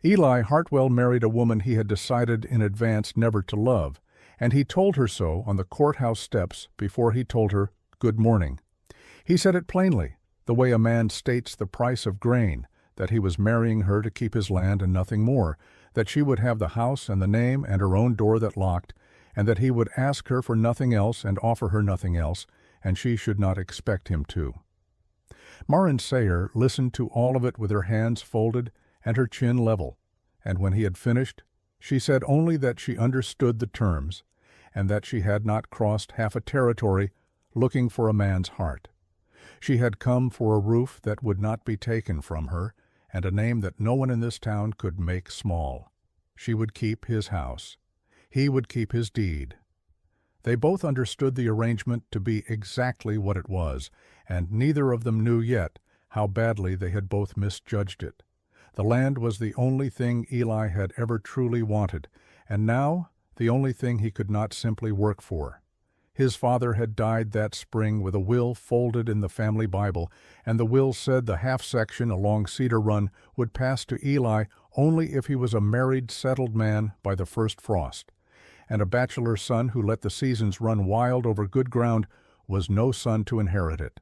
Eli Hartwell married a woman he had decided in advance never to love, and he told her so on the courthouse steps before he told her good morning. He said it plainly, the way a man states the price of grain, that he was marrying her to keep his land and nothing more, that she would have the house and the name and her own door that locked, and that he would ask her for nothing else and offer her nothing else, and she should not expect him to. Maren Sayer listened to all of it with her hands folded and her chin level, and when he had finished, she said only that she understood the terms, and that she had not crossed half a territory looking for a man's heart. She had come for a roof that would not be taken from her, and a name that no one in this town could make small. She would keep his house. He would keep his deed. They both understood the arrangement to be exactly what it was, and neither of them knew yet how badly they had both misjudged it. The land was the only thing Eli had ever truly wanted, and now the only thing he could not simply work for. His father had died that spring with a will folded in the family Bible, and the will said the half-section along Cedar Run would pass to Eli only if he was a married, settled man by the first frost. And a bachelor son who let the seasons run wild over good ground was no son to inherit it.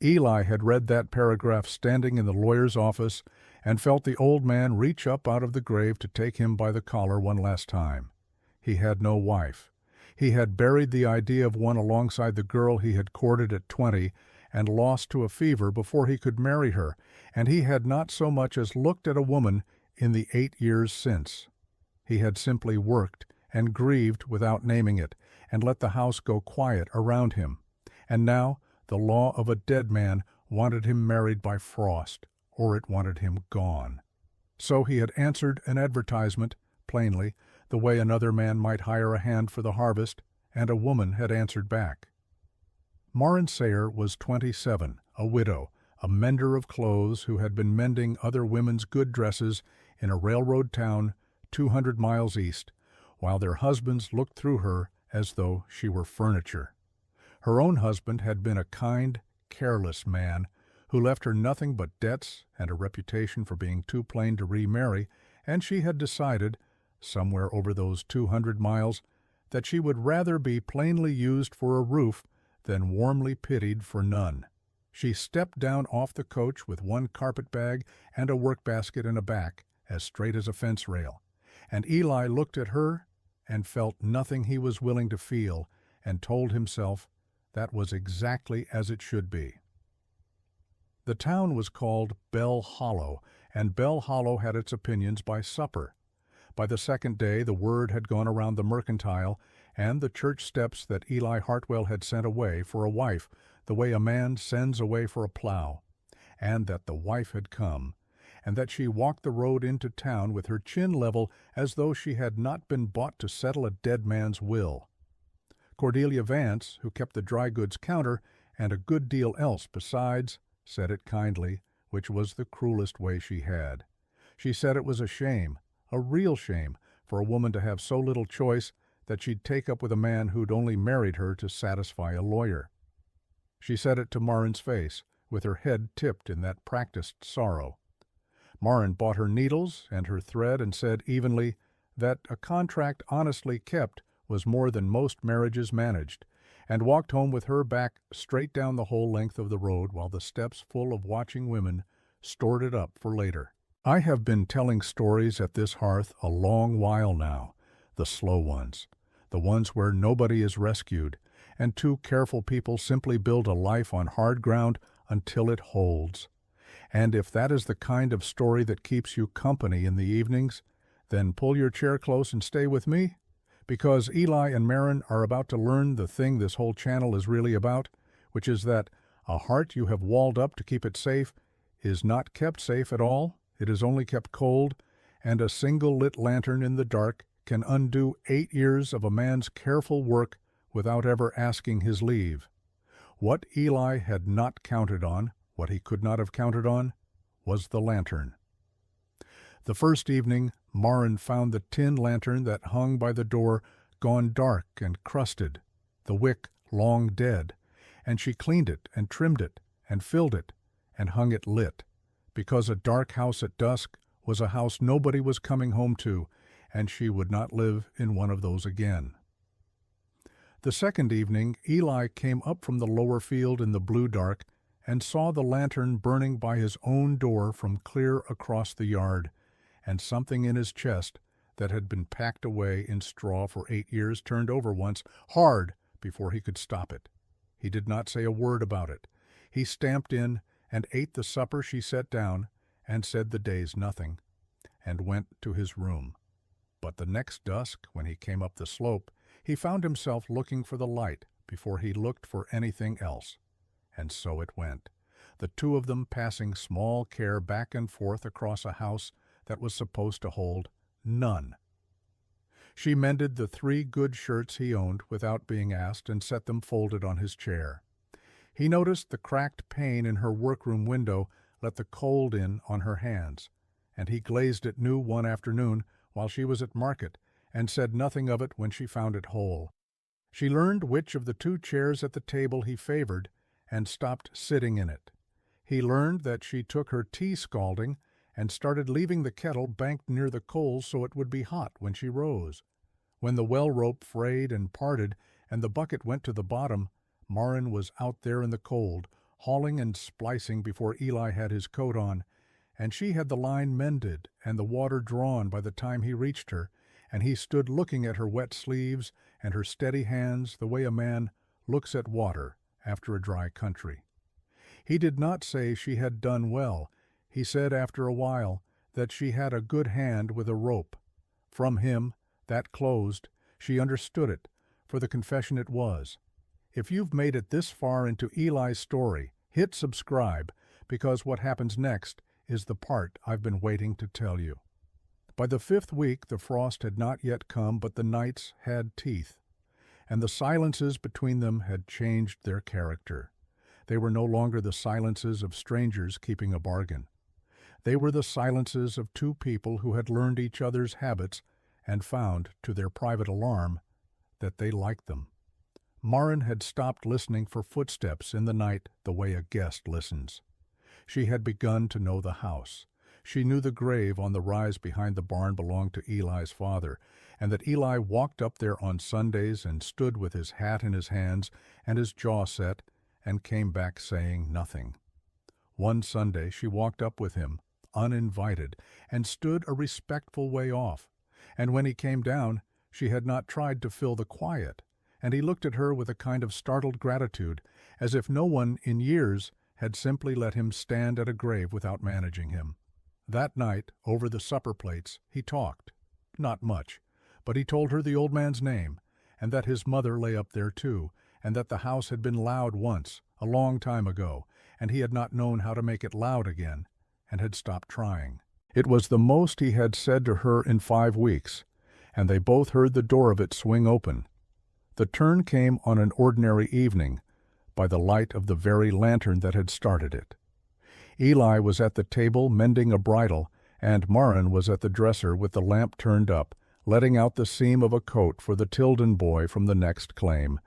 Eli had read that paragraph standing in the lawyer's office and felt the old man reach up out of the grave to take him by the collar one last time. He had no wife. He had buried the idea of one alongside the girl he had courted at 20 and lost to a fever before he could marry her, and he had not so much as looked at a woman in the 8 years since. He had simply worked and grieved without naming it, and let the house go quiet around him. And now the law of a dead man wanted him married by frost, or it wanted him gone. So he had answered an advertisement, plainly, the way another man might hire a hand for the harvest, and a woman had answered back. Maren Sayer was 27, a widow, a mender of clothes who had been mending other women's good dresses in a railroad town 200 miles east, while their husbands looked through her as though she were furniture. Her own husband had been a kind, careless man who left her nothing but debts and a reputation for being too plain to remarry, and she had decided, somewhere over those 200 miles, that she would rather be plainly used for a roof than warmly pitied for none. She stepped down off the coach with one carpet bag and a work-basket in a back, as straight as a fence rail, and Eli looked at her and felt nothing he was willing to feel, and told himself that was exactly as it should be. The town was called Bell Hollow, and Bell Hollow had its opinions by supper. By the second day the word had gone around the mercantile and the church steps that Eli Hartwell had sent away for a wife, the way a man sends away for a plow, and that the wife had come, and that she walked the road into town with her chin level as though she had not been bought to settle a dead man's will. Cordelia Vance, who kept the dry goods counter, and a good deal else besides, said it kindly, which was the cruelest way she had. She said it was a shame, a real shame, for a woman to have so little choice that she'd take up with a man who'd only married her to satisfy a lawyer. She said it to Maren's face, with her head tipped in that practiced sorrow. Maren bought her needles and her thread and said evenly that a contract honestly kept was more than most marriages managed, and walked home with her back straight down the whole length of the road while the steps full of watching women stored it up for later. I have been telling stories at this hearth a long while now, the slow ones, the ones where nobody is rescued, and two careful people simply build a life on hard ground until it holds. And if that is the kind of story that keeps you company in the evenings, then pull your chair close and stay with me, because Eli and Maren are about to learn the thing this whole channel is really about, which is that a heart you have walled up to keep it safe is not kept safe at all. It is only kept cold, and a single lit lantern in the dark can undo 8 years of a man's careful work without ever asking his leave. What Eli had not counted on, what he could not have counted on, was the lantern. The first evening, Maren found the tin lantern that hung by the door gone dark and crusted, the wick long dead, and she cleaned it and trimmed it and filled it and hung it lit, because a dark house at dusk was a house nobody was coming home to, and she would not live in one of those again. The second evening, Eli came up from the lower field in the blue dark and saw the lantern burning by his own door from clear across the yard, and something in his chest that had been packed away in straw for 8 years turned over once, hard, before he could stop it. He did not say a word about it. He stamped in and ate the supper she set down and said the day's nothing, and went to his room. But the next dusk, when he came up the slope, he found himself looking for the light before he looked for anything else. And so it went, the two of them passing small care back and forth across a house that was supposed to hold none. She mended the 3 good shirts he owned without being asked and set them folded on his chair. He noticed the cracked pane in her workroom window let the cold in on her hands, and he glazed it new one afternoon while she was at market, and said nothing of it when she found it whole. She learned which of the 2 chairs at the table he favored, and stopped sitting in it. He learned that she took her tea scalding and started leaving the kettle banked near the coals so it would be hot when she rose. When the well rope frayed and parted and the bucket went to the bottom, Maren was out there in the cold, hauling and splicing before Eli had his coat on, and she had the line mended and the water drawn by the time he reached her, and he stood looking at her wet sleeves and her steady hands the way a man looks at water after a dry country. He did not say she had done well. He said after a while that she had a good hand with a rope. From him, that closed, she understood it, for the confession it was. If you've made it this far into Eli's story, hit subscribe, because what happens next is the part I've been waiting to tell you. By the 5th week the frost had not yet come, but the nights had teeth, and the silences between them had changed their character. They were no longer the silences of strangers keeping a bargain. They were the silences of 2 people who had learned each other's habits and found, to their private alarm, that they liked them. Maren had stopped listening for footsteps in the night the way a guest listens. She had begun to know the house. She knew the grave on the rise behind the barn belonged to Eli's father, and that Eli walked up there on Sundays and stood with his hat in his hands and his jaw set, and came back saying nothing. One Sunday she walked up with him, uninvited, and stood a respectful way off, and when he came down she had not tried to fill the quiet, and he looked at her with a kind of startled gratitude, as if no one in years had simply let him stand at a grave without managing him. That night, over the supper plates, he talked. Not much, but he told her the old man's name, and that his mother lay up there too, and that the house had been loud once, a long time ago, and he had not known how to make it loud again, and had stopped trying. It was the most he had said to her in 5 weeks, and they both heard the door of it swing open. The turn came on an ordinary evening, by the light of the very lantern that had started it. Eli was at the table mending a bridle, and Maren was at the dresser with the lamp turned up, letting out the seam of a coat for the Tilden boy from the next claim,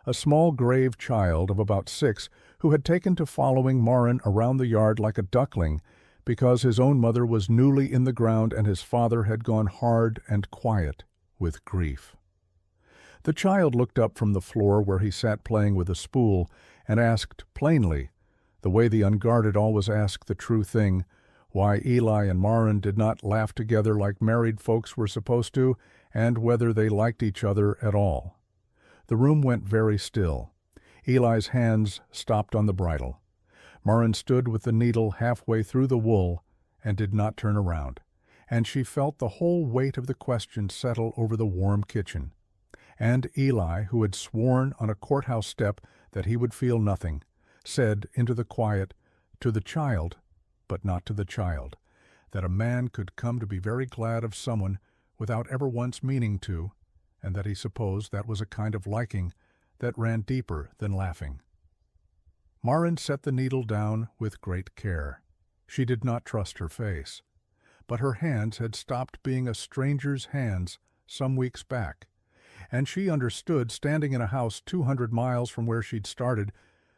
a small grave child of about 6 who had taken to following Maren around the yard like a duckling, because his own mother was newly in the ground and his father had gone hard and quiet with grief. The child looked up from the floor where he sat playing with a spool and asked plainly, the way the unguarded always ask the true thing, why Eli and Maren did not laugh together like married folks were supposed to, and whether they liked each other at all. The room went very still. Eli's hands stopped on the bridle. Maren stood with the needle halfway through the wool and did not turn around, and she felt the whole weight of the question settle over the warm kitchen. And Eli, who had sworn on a courthouse step that he would feel nothing, said into the quiet, to the child, but not to the child, that a man could come to be very glad of someone without ever once meaning to, and that he supposed that was a kind of liking that ran deeper than laughing. Maren set the needle down with great care. She did not trust her face, but her hands had stopped being a stranger's hands some weeks back, and she understood, standing in a house 200 miles from where she'd started,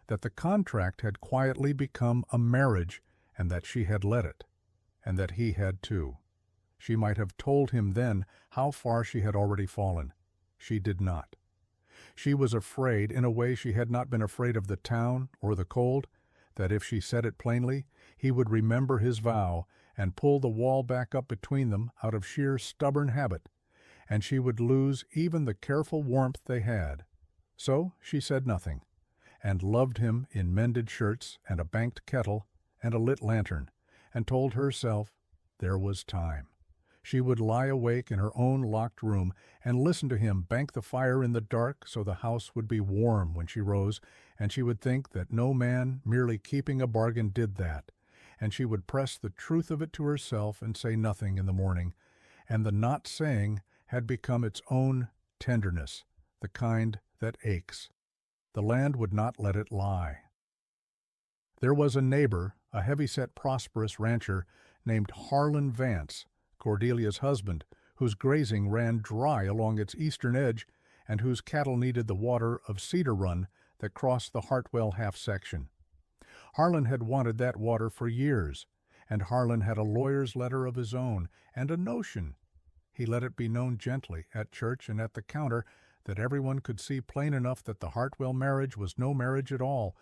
that the contract had quietly become a marriage and that she had let it. and that he had too. She might have told him then how far she had already fallen. She did not. She was afraid, in a way she had not been afraid of the town or the cold, that if she said it plainly, he would remember his vow and pull the wall back up between them out of sheer stubborn habit, and she would lose even the careful warmth they had. So she said nothing, and loved him in mended shirts and a banked kettle and a lit lantern, and told herself there was time. She would lie awake in her own locked room and listen to him bank the fire in the dark so the house would be warm when she rose, and she would think that no man merely keeping a bargain did that, and she would press the truth of it to herself and say nothing in the morning, and the not saying had become its own tenderness, the kind that aches. The land would not let it lie. There was a neighbor, a heavy-set, prosperous rancher named Harlan Vance, Cordelia's husband, whose grazing ran dry along its eastern edge and whose cattle needed the water of Cedar Run that crossed the Hartwell half-section. Harlan had wanted that water for years, and Harlan had a lawyer's letter of his own and a notion. He let it be known gently, at church and at the counter, that everyone could see plain enough that the Hartwell marriage was no marriage at all,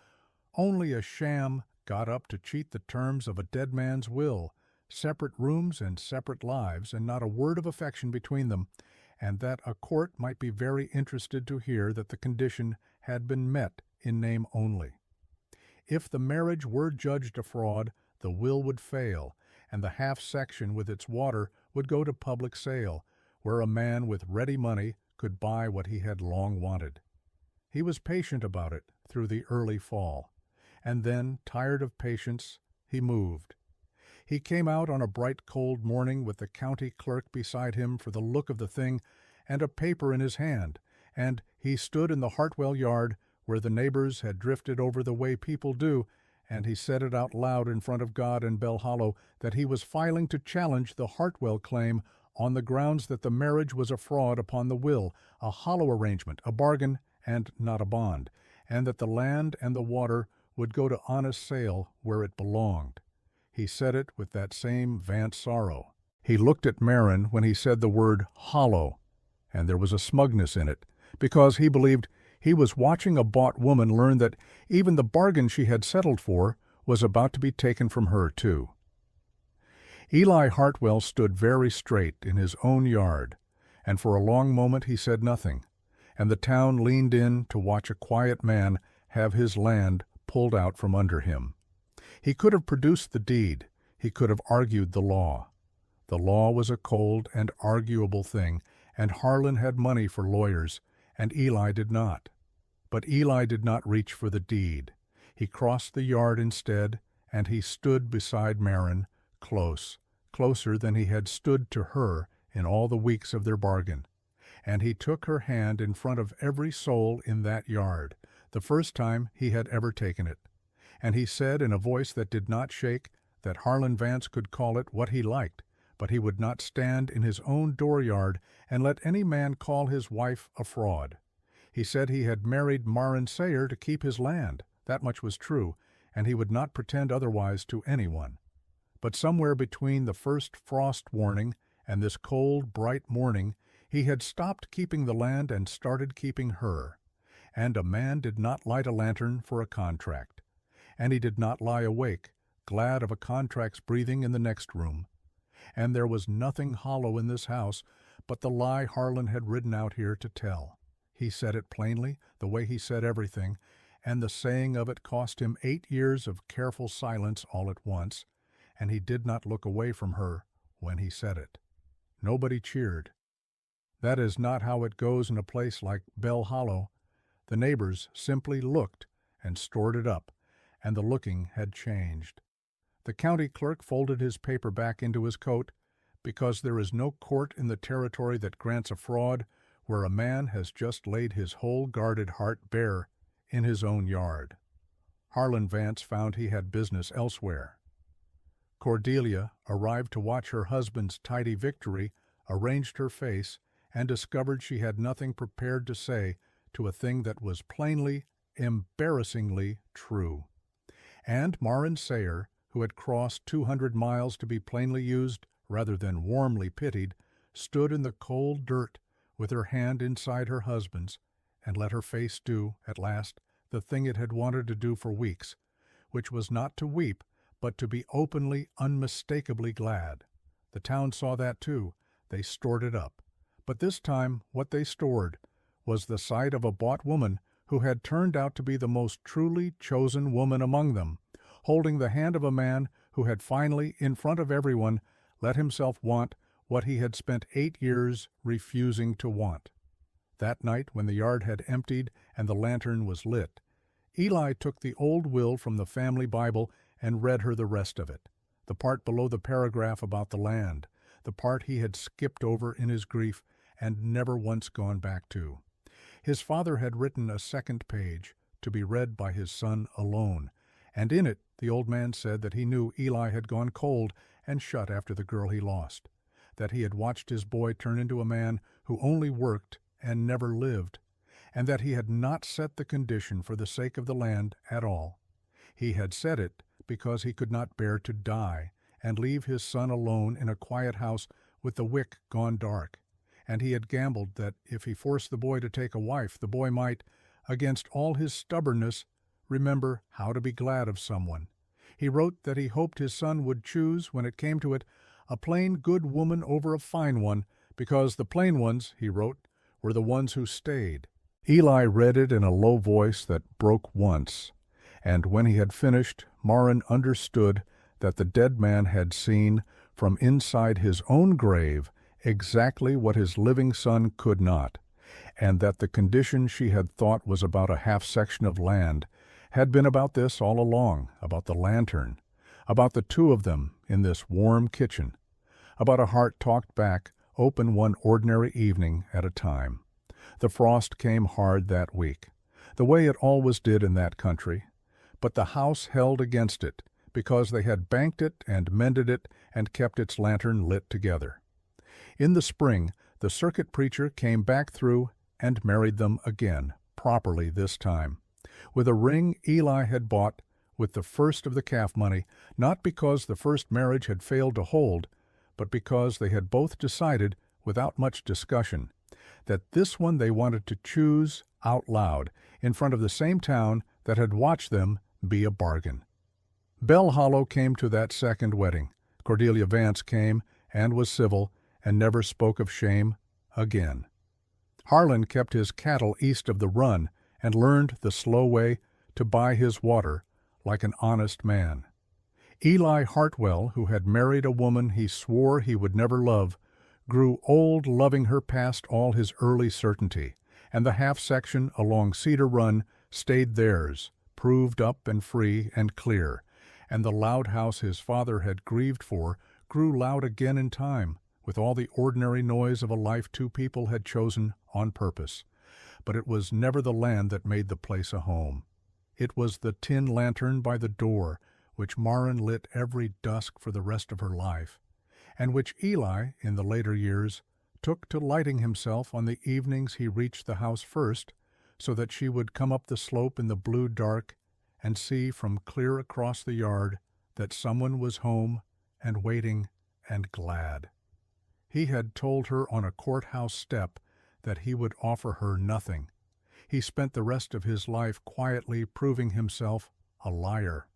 only a sham got up to cheat the terms of a dead man's will, separate rooms and separate lives, and not a word of affection between them, and that a court might be very interested to hear that the condition had been met in name only. If the marriage were judged a fraud, the will would fail, and the half-section with its water would go to public sale, where a man with ready money could buy what he had long wanted. He was patient about it through the early fall, and then, tired of patience, he moved. He came out on a bright cold morning with the county clerk beside him for the look of the thing and a paper in his hand, and he stood in the Hartwell yard where the neighbors had drifted over the way people do, and he said it out loud in front of God and Bell Hollow that he was filing to challenge the Hartwell claim on the grounds that the marriage was a fraud upon the will, a hollow arrangement, a bargain, and not a bond, and that the land and the water would go to honest sale where it belonged. He said it with that same Vance sorrow. He looked at Maren when he said the word hollow, and there was a smugness in it, because he believed he was watching a bought woman learn that even the bargain she had settled for was about to be taken from her, too. Eli Hartwell stood very straight in his own yard, and for a long moment he said nothing, and the town leaned in to watch a quiet man have his land pulled out from under him. He could have produced the deed. He could have argued the law. The law was a cold and arguable thing, and Harlan had money for lawyers, and Eli did not. But Eli did not reach for the deed. He crossed the yard instead, and he stood beside Maren, closer than he had stood to her in all the weeks of their bargain. And he took her hand in front of every soul in that yard, the first time he had ever taken it. And he said in a voice that did not shake that Harlan Vance could call it what he liked, but he would not stand in his own dooryard and let any man call his wife a fraud. He said he had married Maren Sayer to keep his land. That much was true, and he would not pretend otherwise to anyone. But somewhere between the first frost warning and this cold, bright morning, he had stopped keeping the land and started keeping her. And a man did not light a lantern for a contract. And he did not lie awake, glad of a contract's breathing in the next room. And there was nothing hollow in this house but the lie Harlan had ridden out here to tell. He said it plainly, the way he said everything, and the saying of it cost him 8 years of careful silence all at once, and he did not look away from her when he said it. Nobody cheered. That is not how it goes in a place like Bell Hollow. The neighbors simply looked and stored it up, and the looking had changed. The county clerk folded his paper back into his coat, because there is no court in the territory that grants a fraud where a man has just laid his whole guarded heart bare in his own yard. Harlan Vance found he had business elsewhere. Cordelia arrived to watch her husband's tidy victory, arranged her face, and discovered she had nothing prepared to say to a thing that was plainly, embarrassingly true. And Maren Sayer, who had crossed 200 miles to be plainly used rather than warmly pitied, stood in the cold dirt with her hand inside her husband's, and let her face do, at last, the thing it had wanted to do for weeks, which was not to weep, but to be openly, unmistakably glad. The town saw that too. They stored it up. But this time what they stored was the sight of a bought woman who had turned out to be the most truly chosen woman among them, holding the hand of a man who had finally, in front of everyone, let himself want what he had spent 8 years refusing to want. That night, when the yard had emptied and the lantern was lit, Eli took the old will from the family Bible and read her the rest of it, the part below the paragraph about the land, the part he had skipped over in his grief and never once gone back to. His father had written a second page to be read by his son alone, and in it the old man said that he knew Eli had gone cold and shut after the girl he lost, that he had watched his boy turn into a man who only worked and never lived, and that he had not set the condition for the sake of the land at all. He had said it because he could not bear to die and leave his son alone in a quiet house with the wick gone dark, and he had gambled that if he forced the boy to take a wife, the boy might, against all his stubbornness, remember how to be glad of someone. He wrote that he hoped his son would choose, when it came to it, a plain good woman over a fine one, because the plain ones, he wrote, were the ones who stayed. Eli read it in a low voice that broke once, and when he had finished, Maren understood that the dead man had seen, from inside his own grave, exactly what his living son could not, and that the condition she had thought was about a half-section of land had been about this all along, about the lantern, about the two of them in this warm kitchen, about a heart talked back, open one ordinary evening at a time. The frost came hard that week, the way it always did in that country, but the house held against it, because they had banked it and mended it and kept its lantern lit together. In the spring, the circuit preacher came back through and married them again, properly this time, with a ring Eli had bought with the first of the calf money, not because the first marriage had failed to hold, but because they had both decided, without much discussion, that this one they wanted to choose out loud in front of the same town that had watched them be a bargain. Bell Hollow came to that second wedding. Cordelia Vance came and was civil and never spoke of shame again. Harlan kept his cattle east of the run and learned the slow way to buy his water like an honest man. Eli Hartwell, who had married a woman he swore he would never love, grew old loving her past all his early certainty, and the half-section along Cedar Run stayed theirs, proved up and free and clear, and the loud house his father had grieved for grew loud again in time, with all the ordinary noise of a life two people had chosen on purpose. But it was never the land that made the place a home. It was the tin lantern by the door, which Maren lit every dusk for the rest of her life, and which Eli, in the later years, took to lighting himself on the evenings he reached the house first, so that she would come up the slope in the blue dark and see from clear across the yard that someone was home and waiting and glad. He had told her on a courthouse step that he would offer her nothing. He spent the rest of his life quietly proving himself a liar.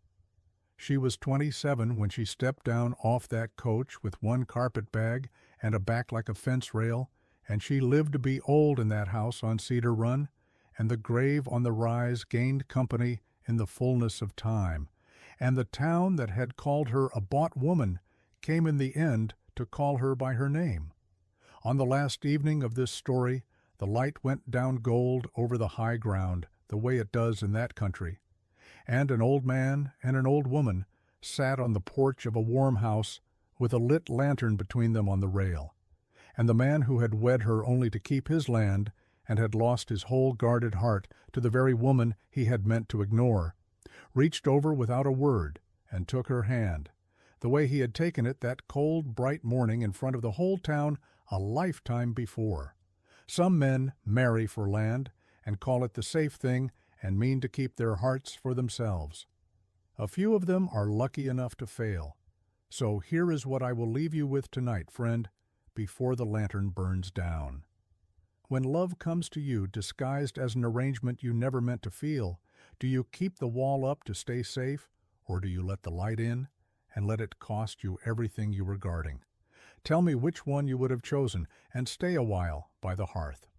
She was 27 when she stepped down off that coach with one carpet bag and a back like a fence rail, and she lived to be old in that house on Cedar Run, and the grave on the rise gained company in the fullness of time, and the town that had called her a bought woman came in the end to call her by her name. On the last evening of this story, the light went down gold over the high ground, the way it does in that country, and an old man and an old woman sat on the porch of a warm house with a lit lantern between them on the rail, and the man who had wed her only to keep his land and had lost his whole guarded heart to the very woman he had meant to ignore, reached over without a word and took her hand, the way he had taken it that cold, bright morning in front of the whole town a lifetime before. Some men marry for land and call it the safe thing and mean to keep their hearts for themselves. A few of them are lucky enough to fail. So here is what I will leave you with tonight, friend, before the lantern burns down. When love comes to you disguised as an arrangement you never meant to feel, do you keep the wall up to stay safe, or do you let the light in and let it cost you everything you were guarding? Tell me which one you would have chosen, and stay a while by the hearth.